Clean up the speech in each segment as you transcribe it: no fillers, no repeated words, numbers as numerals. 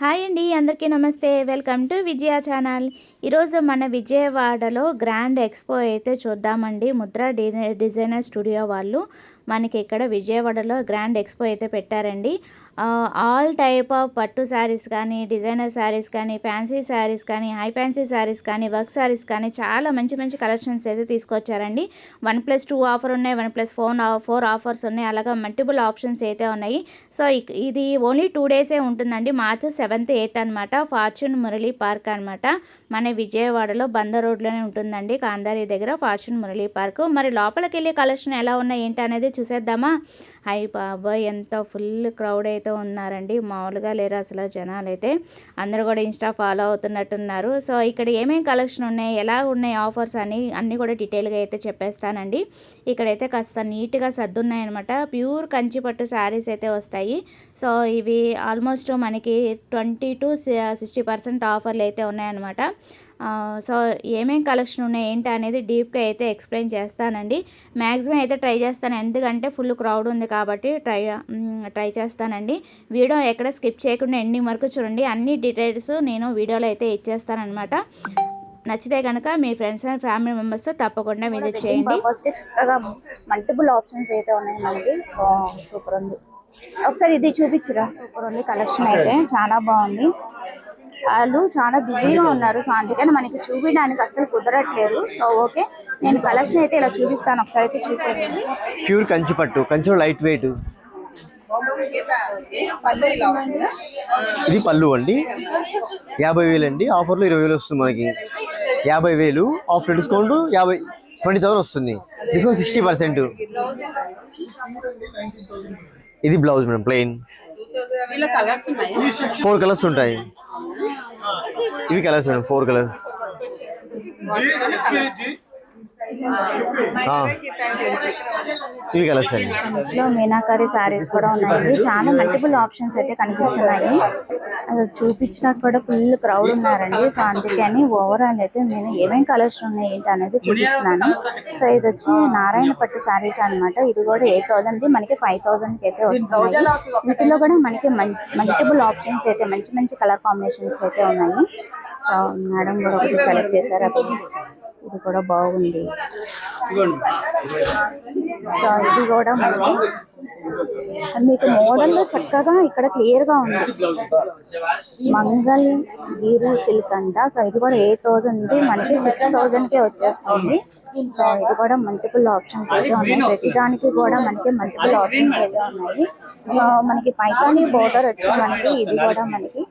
Hi అండి, అందరికీ నమస్తే. Welcome to Vijaya channel. ఈరోజు మన విజయవాడలో గ్రాండ్ ఎక్స్పో అయితే చూద్దామండి. ముద్ర డిజైనర్ స్టూడియో వాళ్ళు మనకి ఇక్కడ విజయవాడలో గ్రాండ్ ఎక్స్పో అయితే పెట్టారండి. ఆల్ టైప్ ఆఫ్ పట్టు శారీస్ కానీ, డిజైనర్ శారీస్ కానీ, ఫ్యాన్సీ శారీస్ కానీ, హై ఫ్యాన్సీ శారీస్ కానీ, వర్క్ శారీస్ కానీ చాలా మంచి మంచి కలెక్షన్స్ అయితే తీసుకొచ్చారండి. 1+2 ఆఫర్ ఉన్నాయి, 1+4 ఆఫర్స్ ఉన్నాయి. అలాగా మల్టిపుల్ ఆప్షన్స్ అయితే ఉన్నాయి. సో ఇది ఓన్లీ 2 డేసే ఉంటుందండి. మార్చ్ 7th 8th అనమాట. ఫార్చ్యూన్ మురళీ పార్క్ అనమాట. మన విజయవాడలో బంద రోడ్లోనే ఉంటుందండి, కాందారి దగ్గర ఫార్చ్యూన్ మురళీ పార్క్. మరి లోపలికి వెళ్ళి కలెక్షన్ ఎలా ఉన్నాయి ఏంటి అనేది చూసేద్దామా? హై బాబాయ్, ఎంత ఫుల్ క్రౌడ్ అయితే ఉన్నారండి, మామూలుగా లేరు అసలు జనాలు అయితే. అందరూ కూడా ఇన్స్టా ఫాలో అవుతున్నట్టున్నారు. సో ఇక్కడ ఏమేమి కలెక్షన్ ఉన్నాయి, ఎలా ఉన్నాయి ఆఫర్స్ అని అన్నీ కూడా డీటెయిల్గా అయితే చెప్పేస్తానండి. ఇక్కడైతే కాస్త నీట్గా సర్దున్నాయన్నమాట. ప్యూర్ కంచిపట్టు శారీస్ అయితే వస్తాయి. సో ఇవి ఆల్మోస్ట్ మనకి 20 to 60% ఆఫర్లు అయితే ఉన్నాయన్నమాట. సో ఏమేం కలెక్షన్ ఉన్నాయి ఏంటి అనేది డీప్గా అయితే ఎక్స్ప్లెయిన్ చేస్తానండి. మ్యాక్సిమం అయితే ట్రై చేస్తాను, ఎందుకంటే ఫుల్ క్రౌడ్ ఉంది కాబట్టి ట్రై చేస్తానండి. వీడియో ఎక్కడ స్కిప్ చేయకుండా ఎండింగ్ వరకు చూడండి. అన్ని డీటెయిల్స్ నేను వీడియోలో అయితే ఇచ్చేస్తానమాట. నచ్చితే కనుక మీ ఫ్రెండ్స్ అండ్ ఫ్యామిలీ మెంబర్స్తో తప్పకుండా విజిట్ చేయండి. చక్కగా మల్టిపుల్ ఆప్షన్స్ అయితే ఉన్నాయి మనకి. సూపర్ ఉంది. ఒకసారి ఇది చూపించురా. సూపర్ ఉంది కలెక్షన్ అయితే, చాలా బాగుంది. వాళ్ళు చాలా బిజీగా ఉన్నారు, సో అందుకని మనకి చూపించడానికి అస్సలు కుదరట్లేదు. సో ఓకే, నేను కలెక్షన్ అయితే ఇలా చూపిస్తాను, ఒకసారి అయితే చూసేయండి. ప్యూర్ కంచి పట్టు, కంచిలో లైట్ వెయిట్. ఇది పళ్ళు అండి, 50,000 అండి. ఆఫర్లో 20,000 వస్తుంది మనకి. 50,000 ఆఫర్ డిస్కౌంట్ 20,000 వస్తుంది. డిస్కౌంట్ 60%. ఇది బ్లౌజ్ మేడం, ప్లెయిన్. 4 కలర్స్ ఉంటాయి. ఇవి కలర్స్ మేడం, 4 కలర్స్. ఇవి కలర్స్ అండి. ఇంట్లో మీనాకారి శారీస్ కూడా ఉన్నాయి. చాలా మల్టిపుల్ ఆప్షన్స్ అయితే కనిపిస్తున్నాయి. అది చూపించినా కూడా ఫుల్ క్రౌడ్ ఉన్నారండి. సో అందుకని ఓవరాల్ అయితే నేను ఏమేమి కలర్స్ ఉన్నాయి ఏంటి అనేది చూపిస్తున్నాను. సో ఇది వచ్చి నారాయణ పట్టు శారీస్ అనమాట. ఇది కూడా 8,000, మనకి 5,000కి అయితే వస్తున్నాయి. వీటిలో కూడా మనకి మల్టిపుల్ ఆప్షన్స్ అయితే, మంచి మంచి కలర్ కాంబినేషన్స్ అయితే ఉన్నాయి. సో మేడం కూడా ఒకటి సెలెక్ట్ చేశారు, అది ఇది కూడా బాగుంది. సో ఇది కూడా మనకి మీకు మోడల్లో చక్కగా ఇక్కడ క్లియర్గా ఉంది. మంగళ్ గిరి సిల్క్ అంట. సో ఇది కూడా 8,000, మనకి 6,000కే వచ్చేస్తుంది. సో ఇది కూడా మల్టిపుల్ ఆప్షన్స్ అయితే ఉన్నాయి. ప్రతిదానికి కూడా మనకి మల్టిపుల్ ఆప్షన్స్ అయితే ఉన్నాయి. సో మనకి పైతాని బోర్డర్ వచ్చి మనకి ఇది కూడా మనకి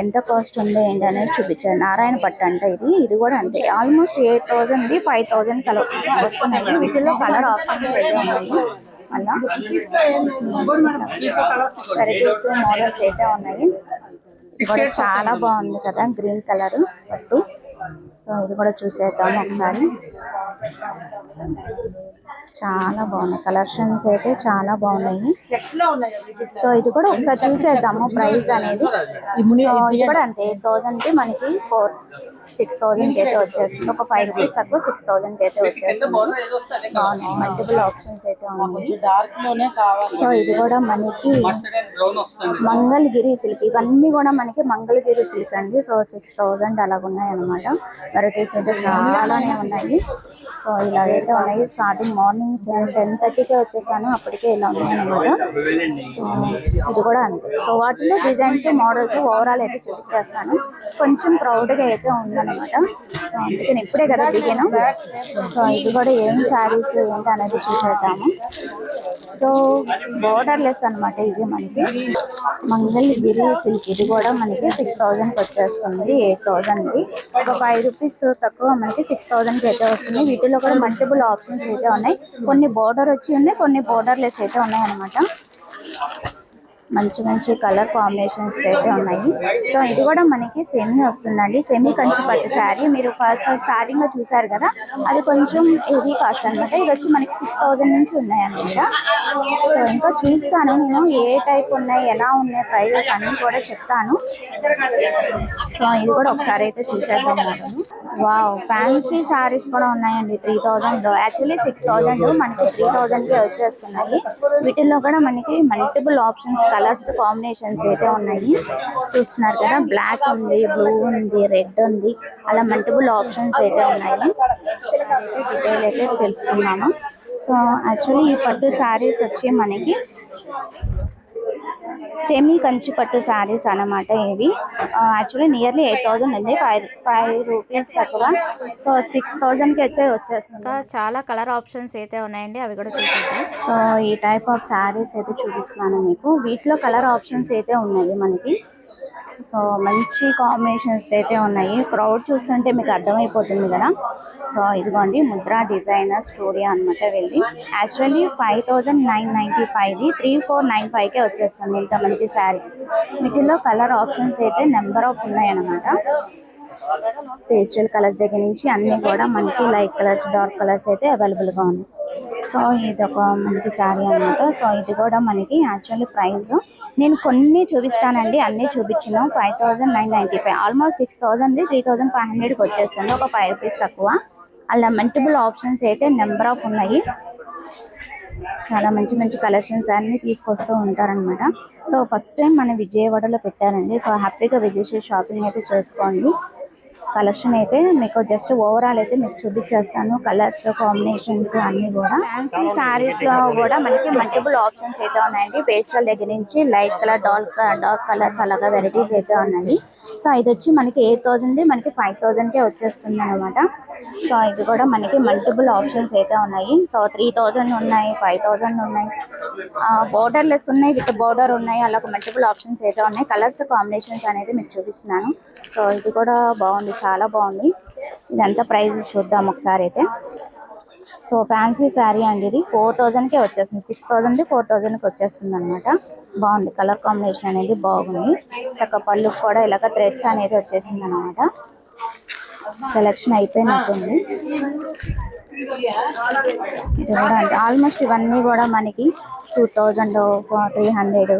ఎంత కాస్ట్ ఉంది ఏంటి అనేది చూపించారు. నారాయణ పట్టు అంట ఇది కూడా అంతే. ఆల్మోస్ట్ 8,000, 5,000 కలర్ వస్తున్నాయి. వీటిల్లో కలర్ ఆప్షన్స్ అయితే ఉన్నాయి. అలా వెరైటీస్ మోడల్స్ అయితే ఉన్నాయి. ఇది కూడా చాలా బాగుంది కదా, గ్రీన్ కలర్ పట్టు. సో ఇది కూడా చూసేద్దాము ఒకసారి. చాలా బాగున్నాయి కలెక్షన్స్ అయితే, చాలా బాగున్నాయి. సో ఇది కూడా ఒకసారి చూసేద్దాము ప్రైస్ అనేది. ఇది కూడా అంతే 8,000కి మనకి 6,000కి అయితే వచ్చేస్తుంది. ఒక 5 రూపీస్ తక్కువ 6,000కి అయితే వచ్చేస్తుంది. బాగున్నాయి, మల్టిపుల్ ఆప్షన్స్ అయితే ఉన్నాయి. సో ఇది కూడా మనకి మంగళగిరి సిల్క్. ఇవన్నీ కూడా మనకి మంగళగిరి సిల్క్ అండి. సో 6,000 అలాగ ఉన్నాయి అనమాట. వెరైటీస్ అయితే చాలానే ఉన్నాయి. సో ఇలాగైతే ఉన్నాయి. స్టార్టింగ్ మార్నింగ్ 10:30కే వచ్చేసాను, అప్పటికే ఇలా ఉన్నాయి అనమాట. ఇది కూడా అంతే. సో వాటిలో డిజైన్స్, మోడల్స్ ఓవరాల్ అయితే చూపించేస్తాను. కొంచెం క్రౌడ్గా అయితే ఉందన్నమాట. సో అందుకని ఇప్పుడే కదా దిగాను. సో ఇది కూడా ఏం శారీస్ ఏంటి అనేది చూసేద్దాము. సో బోర్డర్ లెస్ అనమాట. ఇది మనకి మంగళగిరి సిల్క్. ఇది కూడా మనకి 6,000కి వచ్చేస్తుంది. 8,000కి ఒక 5 రూపీస్ తక్కువ మనకి 6,000కి అయితే వస్తుంది. వీటిలో కూడా మల్టిపుల్ ఆప్షన్స్ అయితే ఉన్నాయి. కొన్ని బోర్డర్ వచ్చి ఉన్నాయి, కొన్ని బోర్డర్ లెస్ అయితే ఉన్నాయి అనమాట. మంచి మంచి కలర్ కాంబినేషన్స్ అయితే ఉన్నాయి. సో ఇది కూడా మనకి సెమీ వస్తుందండి. సెమీ కంచి పట్టు శారీ. మీరు ఫస్ట్ స్టార్టింగ్ లో చూసారు కదా, అది కొంచెం హెవీ కాస్ట్ అనమాట. ఇది వచ్చి మనకి 6,000 నుంచి ఉన్నాయి అనమాట. సో ఇంకా చూస్తాను నేను ఏ టైప్ ఉన్నాయి, ఎలా ఉన్నాయి, ప్రైజెస్ అన్ని కూడా చెప్తాను. సో ఇది కూడా ఒకసారి అయితే చూసేద్దాం మేడం. వావ్, ఫ్యాన్సీ శారీస్ కూడా ఉన్నాయండి 3,000లో. యాక్చువల్లీ 6,000, మనకి 3,000కే వచ్చేస్తున్నాయి. వీటిల్లో కూడా మనకి మల్టిపుల్ ఆప్షన్స్ కలర్స్ కాంబినేషన్స్ అయితే ఉన్నాయి. చూస్తున్నారు కదా, బ్లాక్ ఉంది, బ్లూ ఉంది, రెడ్ ఉంది, అలా మల్టిపుల్ ఆప్షన్స్ అయితే ఉన్నాయి. డీటెయిల్ అయితే తెలుసుకున్నాము. సో యాక్చువల్లీ ఈ పట్టు శారీస్ వచ్చి మనకి సెమీ కంచి పట్టు శారీస్ అన్నమాట ఇవి. యాక్చువల్లీ నియర్లీ 8,000 ఉంది, 5 రూపీస్ తక్కువ. సో 6,000కి అయితే వచ్చేస్తుంది. చాలా కలర్ ఆప్షన్స్ అయితే ఉన్నాయండి, అవి కూడా చూపిస్తాం. సో ఈ టైప్ ఆఫ్ శారీస్ అయితే చూపిస్తున్నాను మీకు. వీటిలో కలర్ ఆప్షన్స్ అయితే ఉన్నాయి మనకి. సో మంచి కాంబినేషన్స్ అయితే ఉన్నాయి. క్రౌడ్ చూస్తుంటే మీకు అర్థమైపోతుంది కదా. సో ఇదిగోండి ముద్రా డిజైనర్ స్టూడియో అనమాట వెళ్ళి. యాక్చువల్లీ 5,995ది 3,495కే వచ్చేస్తుంది ఇంత మంచి శారీ. వీటిలో కలర్ ఆప్షన్స్ అయితే నెంబర్ ఆఫ్ ఉన్నాయన్నమాట. పేస్టల్ కలర్స్ దగ్గర నుంచి అన్నీ కూడా మనకి లైట్ కలర్స్, డార్క్ కలర్స్ అయితే అవైలబుల్గా ఉన్నాయి. సో ఇది ఒక మంచి శారీ అనమాట. సో ఇది కూడా మనకి యాక్చువల్లీ ప్రైస్ నేను కొన్ని చూపిస్తానండి, అన్నీ చూపించిన 5,995, ఆల్మోస్ట్ 6,000ది 3,500కి వచ్చేస్తుంది, ఒక 5 రూపీస్ తక్కువ. అలా మల్టిపుల్ ఆప్షన్స్ అయితే నెంబర్ ఆఫ్ ఉన్నాయి. చాలా మంచి మంచి కలెక్షన్స్ అన్నీ తీసుకొస్తూ ఉంటారనమాట. సో ఫస్ట్ టైం మన విజయవాడలో పెట్టారండి. సో హ్యాపీగా విజయ్ షాపింగ్ అయితే చేసుకోండి. కలెక్షన్ అయితే మీకు జస్ట్ ఓవరాల్ అయితే మీకు చూపించేస్తాను. కలర్స్ కాంబినేషన్స్ అన్నీ కూడా. ఫ్యాన్సీ శారీస్ లో కూడా మనకి మల్టిపుల్ ఆప్షన్స్ అయితే ఉన్నాయండి. పేస్టల్ దగ్గర నుంచి లైట్ కలర్, డార్క్ కలర్స్ అలాగా వెరైటీస్ అయితే ఉన్నాయి. సో ఇది వచ్చి మనకి 8,000ది మనకి 5,000కే వచ్చేస్తుంది అనమాట. సో ఇది కూడా మనకి మల్టిపుల్ ఆప్షన్స్ అయితే ఉన్నాయి. సో 3,000 ఉన్నాయి, 5,000 ఉన్నాయి, బోర్డర్లెస్ ఉన్నాయి, విత్ బోర్డర్ ఉన్నాయి, అలాగ మల్టిపుల్ ఆప్షన్స్ అయితే ఉన్నాయి. కలర్స్ కాంబినేషన్స్ అనేది మీకు చూపిస్తున్నాను. సో ఇది కూడా బాగుంది, చాలా బాగుంది. ఇదంతా ప్రైస్ చూద్దాం ఒకసారి అయితే. సో ఫ్యాన్సీ శారీ అండి, ఇది 4,000కే వచ్చేస్తుంది. 6,000ది 4,000కి వచ్చేస్తుంది అనమాట. బాగుంది, కలర్ కాంబినేషన్ అనేది బాగుంది. చక్క పళ్ళు కూడా ఇలాగ థ్రెడ్స్ అనేది వచ్చేసింది అనమాట. సెలెక్షన్ అయిపోయినట్టుంది. ఇది కూడా అంటే ఆల్మోస్ట్ ఇవన్నీ కూడా మనకి 2,000, 300,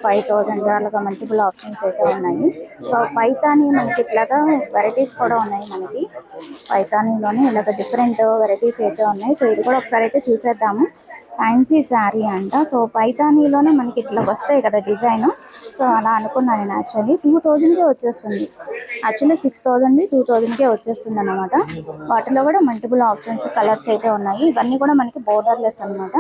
5,000 అలాగా మల్టిపుల్ ఆప్షన్స్ అయితే ఉన్నాయి. సో పైతానీ మనకి ఇట్లాగా వెరైటీస్ కూడా ఉన్నాయి మనకి. పైతానీలోనే ఇలాగ డిఫరెంట్ వెరైటీస్ అయితే ఉన్నాయి. సో ఇది కూడా ఒకసారి అయితే చూసేద్దాము. ఫ్యాన్సీ శారీ అంట. సో పైతానీలోనే మనకి ఇట్లా వస్తాయి కదా డిజైన్. సో అలా అనుకున్నాను నేను. యాక్చువల్లీ 2,000కే వచ్చేస్తుంది. యాక్చువల్లీ 6,000ది 2,000కే వచ్చేస్తుంది అనమాట. వాటిలో కూడా మల్టిపుల్ ఆప్షన్స్, కలర్స్ అయితే ఉన్నాయి. ఇవన్నీ కూడా మనకి బోర్డర్లెస్ అనమాట.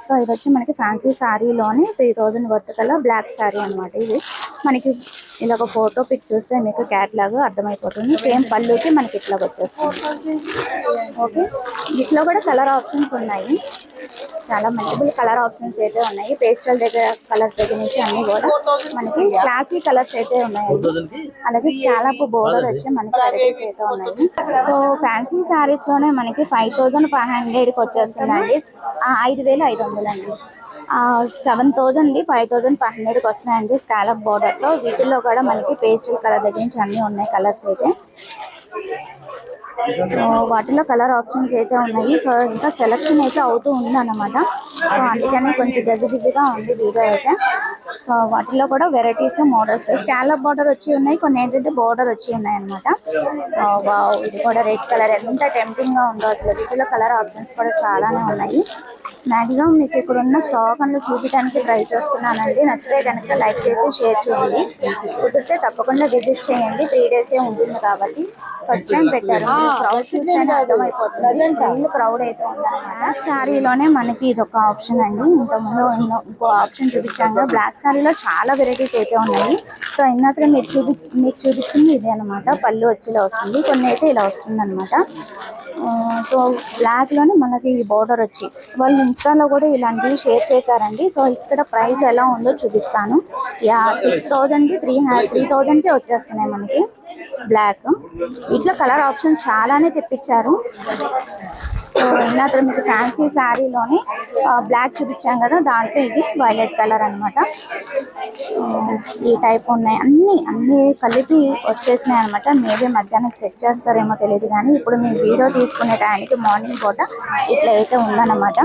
సో ఇది వచ్చి మనకి ఫ్యాన్సీ శారీలోనే 3,000 వర్త్ కల బ్లాక్ శారీ అనమాట. ఇది మనకి ఇలా ఒక ఫోటో పిక్ చూస్తే మీకు క్యాట్లాగ్ అర్థమైపోతుంది. సేమ్ పళ్ళుకి మనకి ఇట్లా వచ్చేస్తుంది. ఓకే, వీటిలో కూడా కలర్ ఆప్షన్స్ ఉన్నాయి. చాలా మల్టిపుల్ కలర్ ఆప్షన్స్ అయితే ఉన్నాయి. పేస్టల్ దగ్గర కలర్స్ దగ్గర నుంచి అన్ని కూడా మనకి క్లాసీ కలర్స్ అయితే ఉన్నాయండి. అలాగే స్కాలప్ బోర్డర్ వచ్చి మనకి వెరైటీస్ అయితే ఉన్నాయి. సో ఫ్యాన్సీ శారీస్ లోనే మనకి 5,500కి వచ్చేస్తుందండి. 5,500 అండి. 7,000ది 5,500కి వస్తున్నాయండి స్కాలప్ బోర్డర్తో. వీటిల్లో కూడా మనకి పేస్టల్ కలర్ దగ్గర నుంచి అన్నీ ఉన్నాయి కలర్స్ అయితే. వాటిలో కలర్ ఆప్షన్స్ అయితే ఉన్నాయి. సో ఇంకా సెలెక్షన్ అయితే అవుతూ ఉంది అన్నమాట. సో అందుకని కొంచెం బిజీగా ఉంది వీడియో అయితే. సో వాటిలో కూడా వెరైటీస్, మోడల్స్, స్కాలప్ బార్డర్ వచ్చి ఉన్నాయి, కొన్ని ఏంటంటే బార్డర్ వచ్చి ఉన్నాయి అనమాట. వావ్, ఇది కూడా రెడ్ కలర్ ఎంత టెంప్టింగ్గా ఉందో అసలు. వీటిలో కలర్ ఆప్షన్స్ కూడా చాలానే ఉన్నాయి. మ్యాక్సిమం మీకు ఇక్కడ ఉన్న స్టాక్ అందులో చూపించడానికి ట్రై చేస్తున్నానండి. నచ్చితే కనుక లైక్ చేసి షేర్ చేయండి. కుదిరితే తప్పకుండా విజిట్ చేయండి. 3 డేసే ఉంటుంది కాబట్టి. ఫస్ట్ టైం పెట్టారు, క్రౌడ్ చూస్తేనే అర్థమైపోతుంది. ఫుల్ క్రౌడ్ అయితే ఉందన్నమాట. బ్లాక్ శారీలోనే మనకి ఇది ఒక ఆప్షన్ అండి. ఇంతకుముందు ఇంకో ఆప్షన్ చూపించాను. బ్లాక్ శారీలో చాలా వెరైటీస్ అయితే ఉన్నాయి. సో ఇందాక మీకు చూపించింది ఇదే అనమాట. పళ్ళు వచ్చి ఇలా వస్తుంది, కొన్ని అయితే ఇలా వస్తుంది అనమాట. సో బ్లాక్లోనే మనకి ఈ బోర్డర్ వచ్చి వాళ్ళు ఇన్స్టాలో కూడా ఇలాంటివి షేర్ చేశారండి. సో ఇక్కడ ప్రైస్ ఎలా ఉందో చూపిస్తాను. 6,000ది 3,000కే వచ్చేస్తున్నాయి మనకి బ్లాక్. వీటిలో కలర్ ఆప్షన్స్ చాలానే తెప్పించారు. సో ఇందాక మీకు ఫ్యాన్సీ శారీలోనే బ్లాక్ చూపించాం కదా, దాంట్లో ఇది వైలెట్ కలర్ అనమాట. ఈ టైప్ ఉన్నాయి. అన్నీ కలిపి వచ్చేసినాయి అనమాట. మేబీ మధ్యాహ్నం సెట్ చేస్తారేమో తెలియదు, కానీ ఇప్పుడు మేము వీడియో తీసుకునే టైంకి మార్నింగ్ పూట ఇట్లా అయితే ఉందన్నమాట.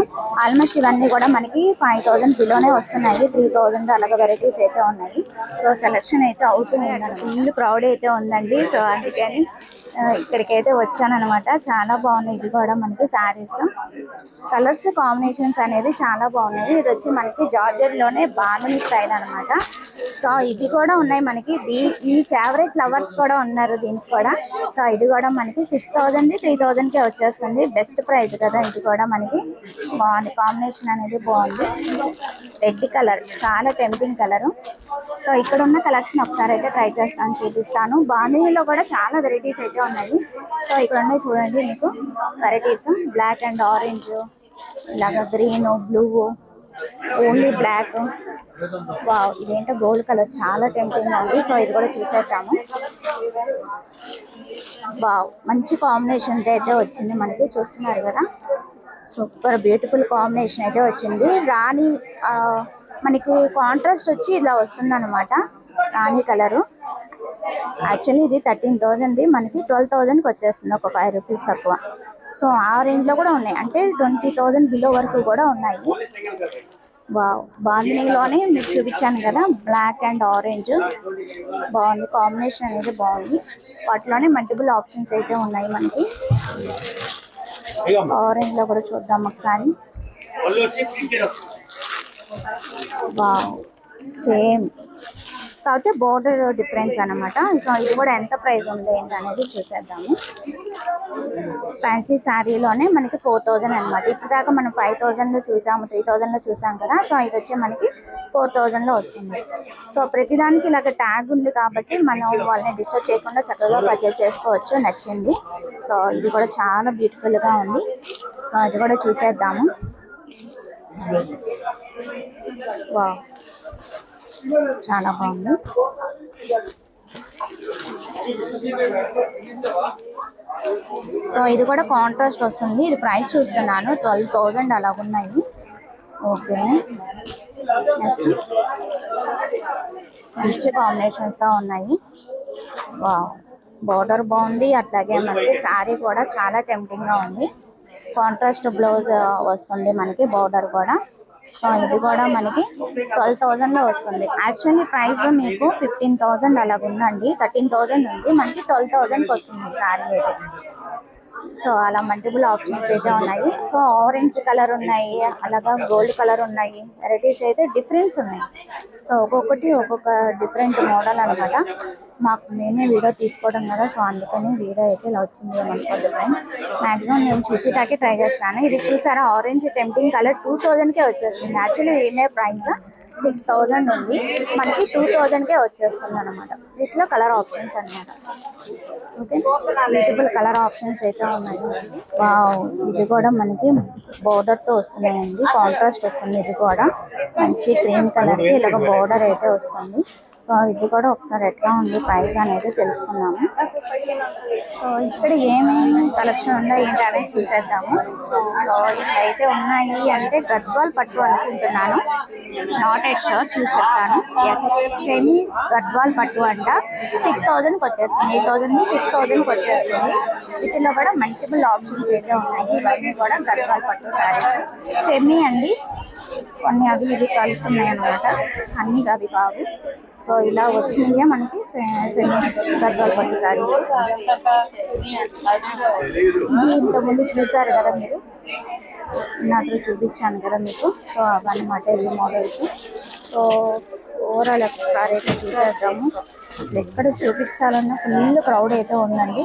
ఆల్మోస్ట్ ఇవన్నీ కూడా మనకి 5,000 బిలోనే వస్తున్నాయి. 3,000 అలాగే వెరైటీస్ అయితే ఉన్నాయి. సో సెలెక్షన్ అయితే అవుతుంది. ఫుల్ క్రౌడ్ అయితే ఉందండి. సో అందుకని ఇక్కడికైతే వచ్చానన్నమాట. చాలా బాగున్నాయి ఇవి కూడా మనకి శారీస్. కలర్స్ కాంబినేషన్స్ అనేది చాలా బాగున్నాయి. ఇది వచ్చి మనకి జార్జెట్ లోనే బాగుంది స్టైల్ అన్నమాట. సో ఇవి కూడా ఉన్నాయి మనకి. ఈ ఫేవరెట్ లవర్స్ కూడా ఉన్నారు దీనికి కూడా. సో ఇది కూడా మనకి 6000 3000కే వచ్చేస్తుంది. బెస్ట్ ప్రైస్ కదా ఇది కూడా మనకి. బాగుంది కాంబినేషన్ అనేది బాగుంది. రెడ్ కలర్ చాలా టెంప్టింగ్ కలర్. సో ఇక్కడ ఉన్న కలెక్షన్ ఒకసారి అయితే ట్రై చేస్తాను, చూపిస్తాను. బాంధనీలో కూడా చాలా వెరైటీస్ అయితే ఉన్నాయి. సో ఇక్కడ ఉన్నాయి చూడండి మీకు వెరైటీస్. బ్లాక్ అండ్ ఆరెంజ్, ఇలాగా green, blue, only black. Wow, ఇదేంటో గోల్డ్ కలర్ చాలా టెంప్టింగ్ ఉంది. సో ఇది కూడా చూసేద్దాము. వావ్, మంచి కాంబినేషన్ అయితే వచ్చింది మనకి. చూస్తున్నారు కదా, సూపర్ బ్యూటిఫుల్ కాంబినేషన్ అయితే వచ్చింది. రాణి మనకి కాంట్రాస్ట్ వచ్చి ఇలా వస్తుంది అనమాట. రాణి కలరు. యాక్చువల్లీ ఇది 13,000, మనకి 12,000కి వచ్చేస్తుంది, ఒక 5 రూపీస్ తక్కువ. సో ఆ రేంజ్లో కూడా ఉన్నాయి, అంటే 20,000 బిలో వరకు కూడా ఉన్నాయి. వావ్, బాంధనీలోనే మీకు చూపించాను కదా, బ్లాక్ అండ్ ఆరెంజ్ బాగుంది కాంబినేషన్ అనేది బాగుంది. వాటిలోనే మల్టిపుల్ ఆప్షన్స్ అయితే ఉన్నాయి మనకి. ఆరెంజ్ లో కూడా చూద్దాం ఒకసారి. వావ్, సేమ్ కాకపోతే బోర్డర్ డిఫరెన్స్ అనమాట. సో ఇది కూడా ఎంత ప్రైస్ ఉంది ఏంటి అనేది చూసేద్దాము. ఫ్యాన్సీ శారీలోనే మనకి 4000 అనమాట. ఇప్పుడు దాకా మనం 5000లో చూసాము, 3000లో చూసాం కదా. సో ఇది వచ్చి మనకి 4000లో వస్తుంది. సో ప్రతిదానికి ఇలాగ ట్యాగ్ ఉంది కాబట్టి మనం వాళ్ళని డిస్టర్బ్ చేయకుండా చక్కగా పర్చేజ్ చేసుకోవచ్చు. నచ్చింది. సో ఇది కూడా చాలా బ్యూటిఫుల్గా ఉంది. సో ఇది కూడా చూసేద్దాము. వావ్, చాలా బాగుంది. సో ఇది కూడా కాంట్రాస్ట్ వస్తుంది. ఇది ప్రైస్ చూస్తున్నాను 12,000 అలా ఉన్నాయి. ఓకే, నెక్స్ట్ మంచి కాంబినేషన్స్తో ఉన్నాయి. వావ్, బార్డర్ బాగుంది. అట్లాగే మనకి శారీ కూడా చాలా టెంప్టింగ్గా ఉంది. కాంట్రాస్ట్ బ్లౌజ్ వస్తుంది మనకి, బార్డర్ కూడా. సో ఇది కూడా మనకి 12,000లో వస్తుంది. యాక్చువల్లీ ప్రైస్ మీకు 15,000 అలాగ ఉందండి. 13,000 ఉంది, మనకి 12,000కి వస్తుంది శారీ అయితే. సో అలా మల్టిపుల్ ఆప్షన్స్ అయితే ఉన్నాయి. సో ఆరెంజ్ కలర్ ఉన్నాయి, అలాగా గోల్డ్ కలర్ ఉన్నాయి. వెరైటీస్ అయితే డిఫరెన్స్ ఉన్నాయి. సో ఒక్కొక్కటి ఒక్కొక్క డిఫరెంట్ మోడల్ అనమాట. మేమే వీడియో తీసుకోవడం కదా, సో అందుకని వీడియో అయితే ఇలా వచ్చింది ఏమనుకోండి ఫ్రెండ్స్. మ్యాక్సిమం నేను చూపించడానికి ట్రై చేస్తాను. ఇది చూసారా, ఆరెంజ్ టెంప్టింగ్ కలర్ 2000కే వచ్చేస్తుంది. యాక్చువల్లీ ఏమే ప్రైస్ 6000 ఉంది, మనకి 2000కే వచ్చేస్తుంది అనమాట. వీటిలో కలర్ ఆప్షన్స్ అనమాట. ఓకే, బ్యూటిఫుల్ కలర్ ఆప్షన్స్ అయితే ఉన్నాయి. వావ్, ఇది కూడా మనకి బోర్డర్తో వస్తున్నాయండి. కాంట్రాస్ట్ వస్తుంది. ఇది కూడా మంచి క్రీమ్ కలర్కి ఇలాగ బోర్డర్ అయితే వస్తుంది. సో ఇది కూడా ఒకసారి ఎట్లా ఉంది ప్రైస్ అనేది తెలుసుకున్నాము. సో ఇక్కడ ఏమేమి కలెక్షన్ ఉందో ఏంటి అనేది చూసేద్దాము. సో ఇట్లయితే ఉన్నాయి అంటే గద్వాల్ పట్టు అనుకుంటున్నాను. నాట్ ఎట్ షూర్, చూసి చెప్తాను. ఎస్, సెమీ గద్వాల్ పట్టు అంట. 6000కి వచ్చేస్తుంది. 8,000 6,000కి వచ్చేస్తుంది. వీటిలో కూడా మల్టిపుల్ ఆప్షన్స్ అయితే ఉన్నాయి. ఇవన్నీ కూడా గద్వాల్ పట్టు శారీస్. సెమీ అండి, కొన్ని అవి ఇవి కలిసి ఉన్నాయి అనమాట, అన్ని అవి కావు. సో ఇలా వచ్చినాయి మనకి సెమీ గద్వాల్ పట్టు శారీస్. ఇంతకుముందు చూసారు కదా మీరు, నాతో చూపించాను కదా మీకు. సో అవన్నమాట ఇవి మోడల్స్. సో ఓవరాల్ ఒకసారి అయితే చూసేద్దాము. ఎక్కడ చూపించాలన్నా ఫుల్ క్రౌడ్ అయితే ఉందండి.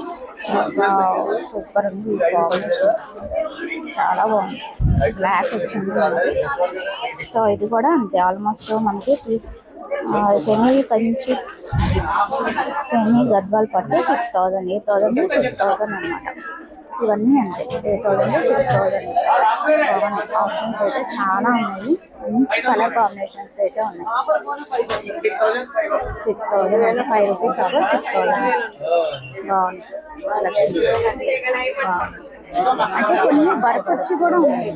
సూపర్ ఉంది ఈ కాంబినేషన్, చాలా బాగుంది. బ్లాక్ వచ్చింది మనకి. సో ఇది కూడా అంతే, ఆల్మోస్ట్ మనకి సెమీ కంచి సెమీ గద్వాల్ పట్టు 6000, 8,000 6,000 అనమాట. ఇవన్నీ అంతే, 8,000 6,000. ఆప్షన్స్ అయితే చాలా ఉన్నాయి. మంచి కలర్ కాంబినేషన్స్ అయితే ఉన్నాయి. 6,000 అంటే 5 రూపీస్ తక్కువ 6,000. బాగుంది అంటే కొన్ని వర్క్ వచ్చి కూడా ఉన్నాయి.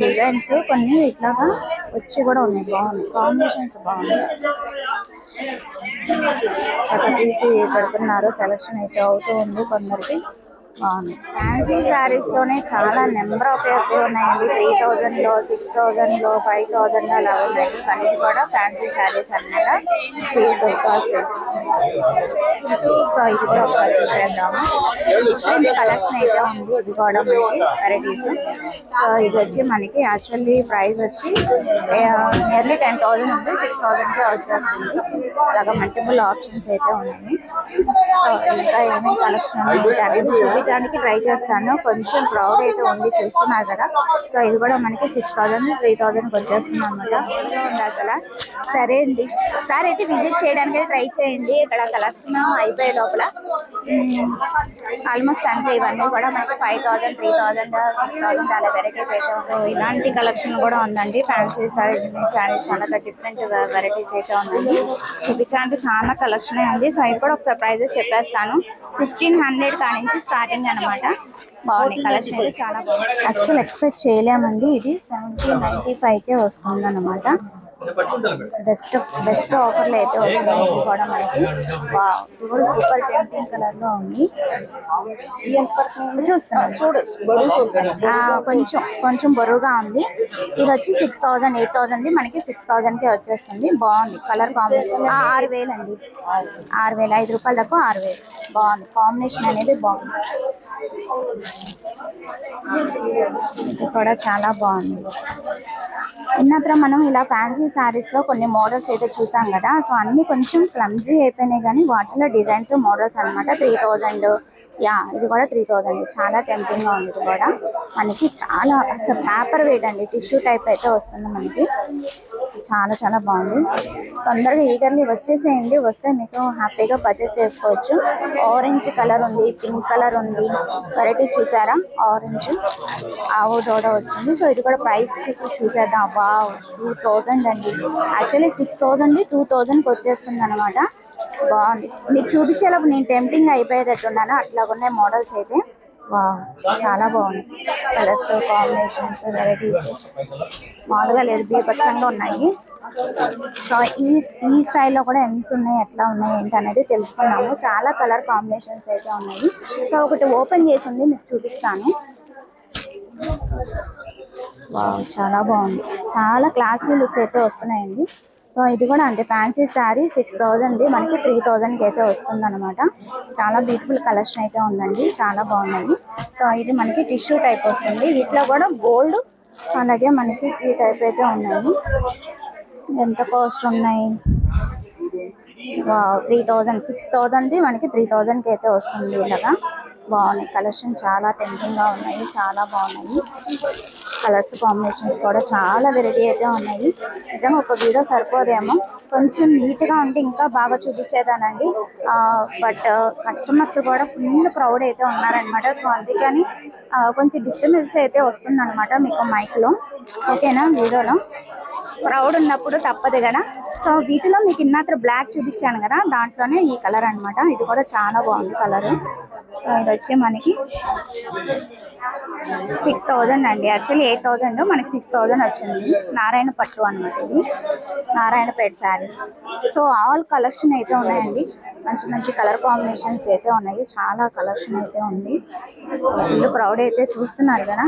డిజైన్స్ కొన్ని ఇట్లాగా వచ్చి కూడా ఉన్నాయి. బాగుంది కాంబినేషన్స్, బాగుంది. చక్కగా తీసి పెడుతున్నారు. సెలెక్షన్ అయితే అవుతూ ఉంది కొందరికి. బాగుంది. ఫ్యాన్సీ శారీస్లోనే చాలా నెంబర్ ఆఫ్ ఎక్కువ ఉన్నాయండి. 3000లో, 6000లో, 5000లో అలా ఉన్నాయి. కానీ ఇది కూడా ఫ్యాన్సీ శారీస్ అన్నమాట. శ్రీ దుర్గా సిల్క్స్. సో ఇది కూడా ఒకసారి చూసేద్దాము. డిఫరెంట్ కలెక్షన్ అయితే ఉంది. ఇది కూడా మనకి వెరైటీస్. సో ఇది వచ్చి మనకి యాక్చువల్లీ ప్రైస్ వచ్చి నియర్లీ 10,000 ఉంది. 6,000కే వచ్చేస్తుంది. అలాగా మల్టిపుల్ ఆప్షన్స్ అయితే ఉన్నాయి. సో ఇంకా ఏమేమి కలెక్షన్ ఉన్నాయి అనేది చూపించడానికి ట్రై చేస్తాను. కొంచెం క్రౌడ్ అయితే ఉంది, చూస్తున్నారు కదా. సో ఇది కూడా మనకి 6,000, 3,000కి వచ్చేస్తుంది అనమాట. ఉంది అసలు. సరే అండి, ఒకసారి అయితే విజిట్ చేయడానికి ట్రై చేయండి. ఇక్కడ కలెక్షన్ అయిపోయే లోపల ఆల్మోస్ట్ అంతే. ఇవన్నీ కూడా మనకి 5,000, 3,000, 6,000 అలా వెరైటీస్ అయితే ఉంటాయి. ఇలాంటి కలెక్షన్ కూడా ఉందండి. ఫ్యాన్సీ శారీస్ చాలా డిఫరెంట్ వెరైటీస్ అయితే ఉన్నాయి. చూపించడానికి చాలా కలెక్షన్ ఉంది. సో ఇది కూడా ఒకసారి ప్రైజెస్ చెప్పేస్తాను. 1,600 కానించి స్టార్టింగ్ అనమాట. బాగుంది కలెక్షన్ అయితే చాలా బాగుంది. అస్సలు ఎక్స్పెక్ట్ చేయలేమండి. ఇది 1,795కే వస్తుంది అనమాట. బెస్ట్ ఆఫర్లు అయితే వస్తున్నాయి. ఇది కూడా మనకి ఇది కూడా సూపర్ టెంప్టింగ్ కలర్ లో ఉంది. చూస్తాను చూడు, కొంచెం బరువుగా ఉంది. ఇది వచ్చి 6,000, 8,000 మనకి 6,000కే వచ్చేస్తుంది. బాగుంది కలర్ కాంబినేషన్. 6,000 అండి. 6,000, 5 రూపాయలు తక్కువ 6,000. బాగుంది కాంబినేషన్ అనేది బాగుంది. ఇది కూడా చాలా బాగుంది. ఇన్నత్ర మనం ఇలా ఫ్యాన్సీ శారీస్లో కొన్ని మోడల్స్ అయితే చూసాం కదా. సో అన్నీ కొంచెం క్లమ్జీ అయిపోయినాయి, కానీ వాటిలో డిజైన్స్ మోడల్స్ అనమాట. 3,000. ఇది కూడా 3,000. చాలా టెంప్టింగ్గా ఉంది. ఇది కూడా మనకి చాలా అసలు పేపర్ వెయిట్ అండి. టిష్యూ టైప్ అయితే వస్తుంది మనకి. చాలా బాగుంది. తొందరగా ఈగర్లీ వచ్చేసేయండి. వస్తే మీకు హ్యాపీగా పర్చేస్ చేసుకోవచ్చు. ఆరెంజ్ కలర్ ఉంది, పింక్ కలర్ ఉంది. వెరైటీ చూసారా, ఆరెంజ్ ఆవు దోడ వస్తుంది. సో ఇది కూడా ప్రైస్ చూసేద్దాం. 2,000 అండి. యాక్చువల్లీ 6,000, 2,000కి వచ్చేస్తుంది అనమాట. బాగుంది. మీకు చూపించేటప్పుడు నేను టెంప్టింగ్ అయిపోయేటట్టున్నాను. అట్లా ఉన్నాయి మోడల్స్ అయితే. చాలా బాగుంది. కలర్స్, కాంబినేషన్స్, వెరైటీస్ మామూలుగా లేదు, బీభత్సంగా ఉన్నాయి. సో ఈ స్టైల్లో కూడా ఎంత ఉన్నాయి, ఎట్లా ఉన్నాయి, ఏంటి అనేది తెలుసుకున్నాము. చాలా కలర్ కాంబినేషన్స్ అయితే ఉన్నాయి. సో ఒకటి ఓపెన్ చేసి ఉంది, మీకు చూపిస్తాను. చాలా బాగుంది. చాలా క్లాసీ లుక్ అయితే వస్తున్నాయండి. సో ఇది కూడా అంతే. ఫ్యాన్సీ శారీ 6,000, మనకి 3,000కి అయితే వస్తుంది అనమాట. చాలా బ్యూటిఫుల్ కలెక్షన్ అయితే ఉందండి. చాలా బాగున్నాయి. సో ఇది మనకి టిష్యూ టైప్ వస్తుంది. వీటిలో కూడా గోల్డ్ అలాగే మనకి ఈ టైప్ అయితే ఉన్నాయి. ఎంత కాస్ట్ ఉన్నాయి? 3,000, 6,000 మనకి 3,000కి అయితే వస్తుంది. ఇలాగా బాగున్నాయి. కలెక్షన్ చాలా టెంప్టింగ్గా ఉన్నాయి. చాలా బాగున్నాయి. కలర్స్ కాంబినేషన్స్ కూడా చాలా వెరైటీ అయితే ఉన్నాయి. నిజంగా ఒక వీడియో సరిపోదేమో, కొంచెం నీట్గా ఉంటే ఇంకా బాగా చూపించేదానండి. బట్ కస్టమర్స్ కూడా ఫుల్ క్రౌడ్ అయితే ఉన్నారనమాట. సో అందుకని కొంచెం డిస్టర్బెన్స్ అయితే వస్తుందన్నమాట మీకు మైక్లో. ఓకేనా, వీడియోలో క్రౌడ్ ఉన్నప్పుడు తప్పదు కదా. సో వీటిలో మీకు ఇన్నాత్ర బ్లాక్ చూపించాను కదా, దాంట్లోనే ఈ కలర్ అనమాట. ఇది కూడా చాలా బాగుంది కలర్. సో ఇది వచ్చి మనకి 6,000 అండి. యాక్చువల్లీ 8,000, మనకి 6,000 వచ్చింది. నారాయణ పట్టు అనమాట. ఇది Narayanpet saris. So all collection అయితే ఉన్నాయండి. మంచి కలర్ కాంబినేషన్స్ అయితే ఉన్నాయి. చాలా కలెక్షన్ అయితే ఉంది. ఫుల్ క్రౌడ్ అయితే చూస్తున్నారు కదా,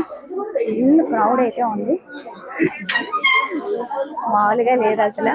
ఫుల్ క్రౌడ్ అయితే ఉంది. మామూలుగా లేదు అసలు.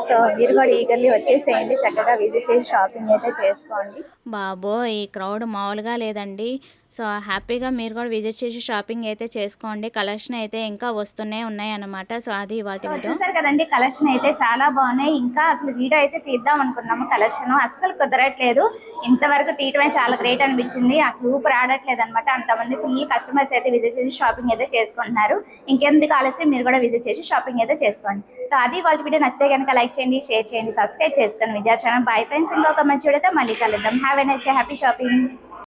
సో మీరు కూడా ఈగర్లీ వచ్చేసేయండి, చక్కగా విజిట్ చేసి షాపింగ్ అయితే చేసుకోండి. బాబో ఈ క్రౌడ్ మామూలుగా లేదండి. సో హ్యాపీగా మీరు కూడా విజిట్ చేసి షాపింగ్ అయితే చేసుకోండి. కలెక్షన్ అయితే ఇంకా వస్తూనే ఉన్నాయి అన్నమాట. సో అది వాటి చూసారు కదండి, కలెక్షన్ అయితే చాలా బాగున్నాయి. ఇంకా అసలు వీడియో అయితే తీద్దాం అనుకున్నాము, కలెక్షన్ అస్సలు కుదరట్లేదు. ఇంతవరకు తీయటమే చాలా గ్రేట్ అనిపించింది. అసలు ఊపిరి ఆడట్లేదు అనమాట. అంతమంది ఫుల్ కస్టమర్స్ అయితే విజిట్ చేసి షాపింగ్ అయితే చేసుకుంటున్నారు. ఇంకెందుకు ఆలస్యం, మీరు కూడా విజిట్ చేసి షాపింగ్ అయితే చేసుకోండి. సో అది వాళ్ళ వీడియో నచ్చితే కనుక లైక్ చేయండి, షేర్ చేయండి, సబ్స్క్రైబ్ చేసుకోండి విజయ ఛానల్. బై ఫ్రెండ్స్, ఇంకొక మంచి వీడియోతో మళ్ళీ కలుద్దాం. Have a nice day, happy shopping.